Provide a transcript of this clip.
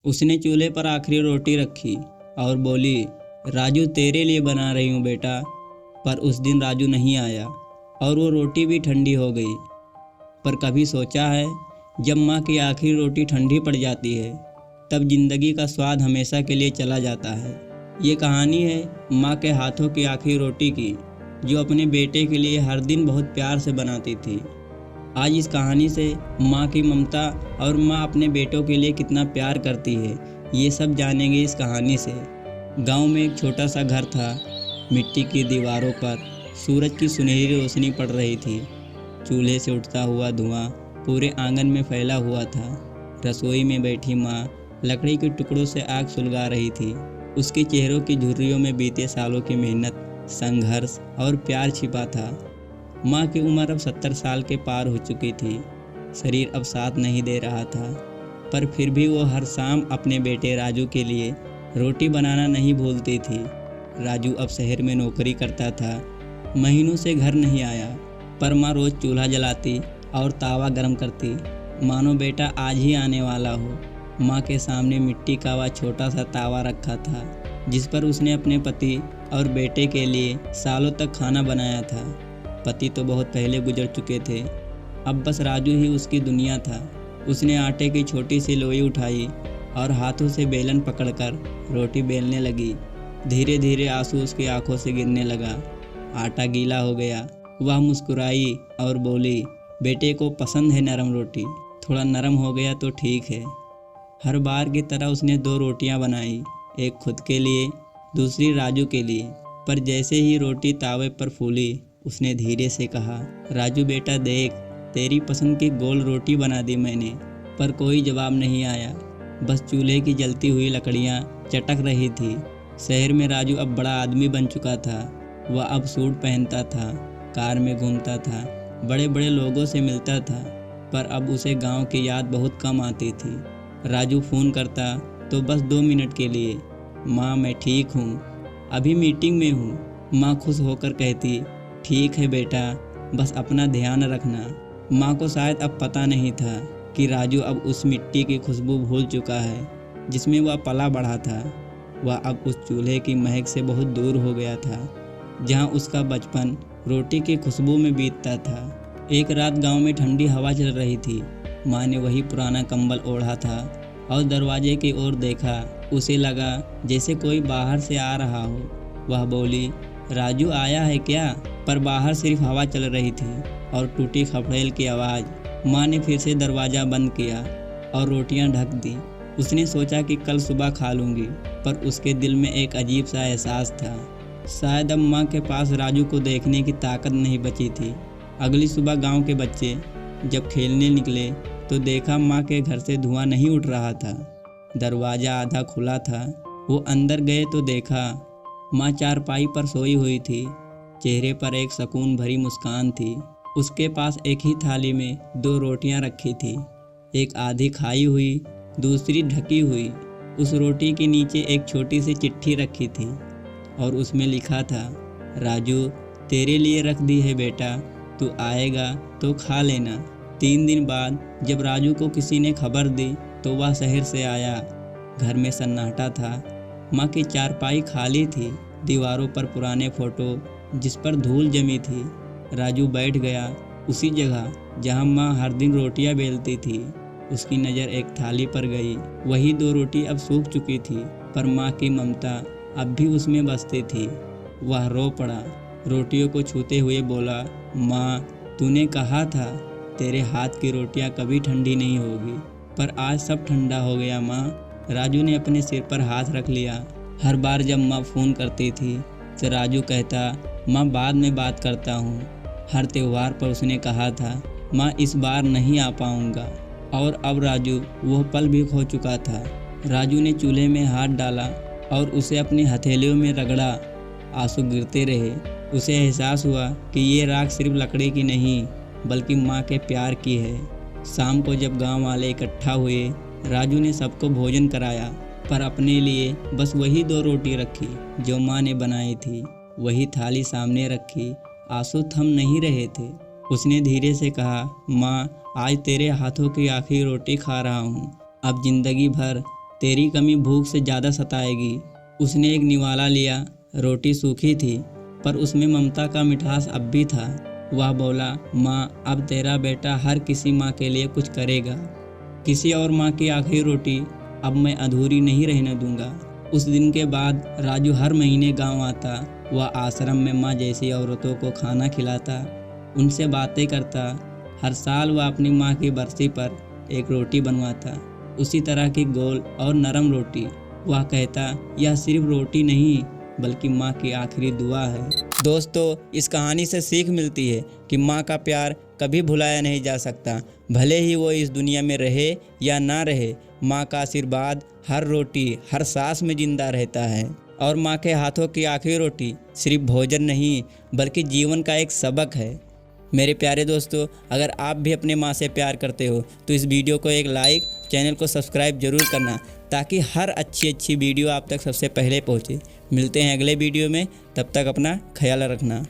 उसने चूल्हे पर आखिरी रोटी रखी और बोली, राजू तेरे लिए बना रही हूँ बेटा। पर उस दिन राजू नहीं आया और वो रोटी भी ठंडी हो गई। पर कभी सोचा है, जब माँ की आखिरी रोटी ठंडी पड़ जाती है तब जिंदगी का स्वाद हमेशा के लिए चला जाता है। ये कहानी है माँ के हाथों की आखिरी रोटी की, जो अपने बेटे के लिए हर दिन बहुत प्यार से बनाती थी। आज इस कहानी से माँ की ममता और माँ अपने बेटों के लिए कितना प्यार करती है, ये सब जानेंगे इस कहानी से। गांव में एक छोटा सा घर था। मिट्टी की दीवारों पर सूरज की सुनहरी रोशनी पड़ रही थी। चूल्हे से उठता हुआ धुआं पूरे आंगन में फैला हुआ था। रसोई में बैठी माँ लकड़ी के टुकड़ों से आग सुलगा रही थी। उसके चेहरों की झुर्रियों में बीते सालों की मेहनत, संघर्ष और प्यार छिपा था। माँ की उम्र अब 70 साल के पार हो चुकी थी। शरीर अब साथ नहीं दे रहा था, पर फिर भी वो हर शाम अपने बेटे राजू के लिए रोटी बनाना नहीं भूलती थी। राजू अब शहर में नौकरी करता था। महीनों से घर नहीं आया, पर माँ रोज़ चूल्हा जलाती और तावा गर्म करती, मानो बेटा आज ही आने वाला हो। माँ के सामने मिट्टी का वह छोटा सा तावा रखा था, जिस पर उसने अपने पति और बेटे के लिए सालों तक खाना बनाया था। पति तो बहुत पहले गुजर चुके थे, अब बस राजू ही उसकी दुनिया था। उसने आटे की छोटी सी लोई उठाई और हाथों से बेलन पकड़कर रोटी बेलने लगी। धीरे धीरे आंसू उसकी आंखों से गिरने लगा। आटा गीला हो गया। वह मुस्कुराई और बोली, बेटे को पसंद है नरम रोटी, थोड़ा नरम हो गया तो ठीक है। हर बार की तरह उसने 2 रोटियां बनाई, एक खुद के लिए, दूसरी राजू के लिए। पर जैसे ही रोटी तावे पर फूली, उसने धीरे से कहा, राजू बेटा देख, तेरी पसंद की गोल रोटी बना दी मैंने। पर कोई जवाब नहीं आया, बस चूल्हे की जलती हुई लकड़ियाँ चटक रही थी। शहर में राजू अब बड़ा आदमी बन चुका था। वह अब सूट पहनता था, कार में घूमता था, बड़े बड़े लोगों से मिलता था। पर अब उसे गांव की याद बहुत कम आती थी। राजू फ़ोन करता तो बस 2 मिनट के लिए, माँ मैं ठीक हूँ, अभी मीटिंग में हूँ। माँ खुश होकर कहती, ठीक है बेटा, बस अपना ध्यान रखना। माँ को शायद अब पता नहीं था कि राजू अब उस मिट्टी की खुशबू भूल चुका है जिसमें वह पला बढ़ा था। वह अब उस चूल्हे की महक से बहुत दूर हो गया था, जहाँ उसका बचपन रोटी की खुशबू में बीतता था। एक रात गांव में ठंडी हवा चल रही थी। माँ ने वही पुराना कंबल ओढ़ा था और दरवाजे की ओर देखा। उसे लगा जैसे कोई बाहर से आ रहा हो। वह बोली, राजू आया है क्या? पर बाहर सिर्फ हवा चल रही थी और टूटी खपड़ेल की आवाज़। माँ ने फिर से दरवाज़ा बंद किया और रोटियां ढक दी। उसने सोचा कि कल सुबह खा लूँगी, पर उसके दिल में एक अजीब सा एहसास था। शायद अब माँ के पास राजू को देखने की ताकत नहीं बची थी। अगली सुबह गांव के बच्चे जब खेलने निकले तो देखा माँ के घर से धुआं नहीं उठ रहा था। दरवाज़ा आधा खुला था। वो अंदर गए तो देखा माँ चारपाई पर सोई हुई थी। चेहरे पर एक सुकून भरी मुस्कान थी। उसके पास एक ही थाली में 2 रोटियां रखी थी, एक आधी खाई हुई, दूसरी ढकी हुई। उस रोटी के नीचे एक छोटी सी चिट्ठी रखी थी और उसमें लिखा था, राजू तेरे लिए रख दी है बेटा, तू आएगा तो खा लेना। 3 दिन बाद जब राजू को किसी ने खबर दी तो वह शहर से आया। घर में सन्नाटा था। माँ की चारपाई खाली थी, दीवारों पर पुराने फोटो जिस पर धूल जमी थी। राजू बैठ गया उसी जगह जहाँ माँ हर दिन रोटियां बेलती थी। उसकी नज़र एक थाली पर गई। वही 2 रोटी अब सूख चुकी थी, पर माँ की ममता अब भी उसमें बसती थी। वह रो पड़ा, रोटियों को छूते हुए बोला, माँ तूने कहा था तेरे हाथ की रोटियां कभी ठंडी नहीं होगी, पर आज सब ठंडा हो गया माँ। राजू ने अपने सिर पर हाथ रख लिया। हर बार जब माँ फ़ोन करती थी तो राजू कहता, माँ बाद में बात करता हूँ। हर त्यौहार पर उसने कहा था, माँ इस बार नहीं आ पाऊँगा। और अब राजू वह पल भी खो चुका था। राजू ने चूल्हे में हाथ डाला और उसे अपनी हथेलियों में रगड़ा। आंसू गिरते रहे। उसे एहसास हुआ कि ये राख सिर्फ लकड़ी की नहीं, बल्कि माँ के प्यार की है। शाम को जब गांव वाले इकट्ठा हुए, राजू ने सबको भोजन कराया, पर अपने लिए बस वही 2 रोटी रखी जो माँ ने बनाई थी। वही थाली सामने रखी। आंसू थम नहीं रहे थे। उसने धीरे से कहा, माँ आज तेरे हाथों की आखिरी रोटी खा रहा हूँ। अब जिंदगी भर तेरी कमी भूख से ज़्यादा सताएगी। उसने एक निवाला लिया। रोटी सूखी थी पर उसमें ममता का मिठास अब भी था। वह बोला, माँ, अब तेरा बेटा हर किसी माँ के लिए कुछ करेगा। किसी और माँ की आखिरी रोटी अब मैं अधूरी नहीं रहने दूंगा। उस दिन के बाद राजू हर महीने गांव आता। वह आश्रम में माँ जैसी औरतों को खाना खिलाता, उनसे बातें करता। हर साल वह अपनी माँ की बरसी पर एक रोटी बनवाता, उसी तरह की गोल और नरम रोटी। वह कहता, यह सिर्फ रोटी नहीं बल्कि माँ की आखिरी दुआ है। दोस्तों, इस कहानी से सीख मिलती है कि माँ का प्यार कभी भुलाया नहीं जा सकता। भले ही वो इस दुनिया में रहे या ना रहे, माँ का आशीर्वाद हर रोटी, हर सांस में जिंदा रहता है। और माँ के हाथों की आखिरी रोटी सिर्फ भोजन नहीं बल्कि जीवन का एक सबक है। मेरे प्यारे दोस्तों, अगर आप भी अपने माँ से प्यार करते हो तो इस वीडियो को एक लाइक, चैनल को सब्सक्राइब जरूर करना, ताकि हर अच्छी वीडियो आप तक सबसे पहले पहुँचे। मिलते हैं अगले वीडियो में, तब तक अपना ख्याल रखना।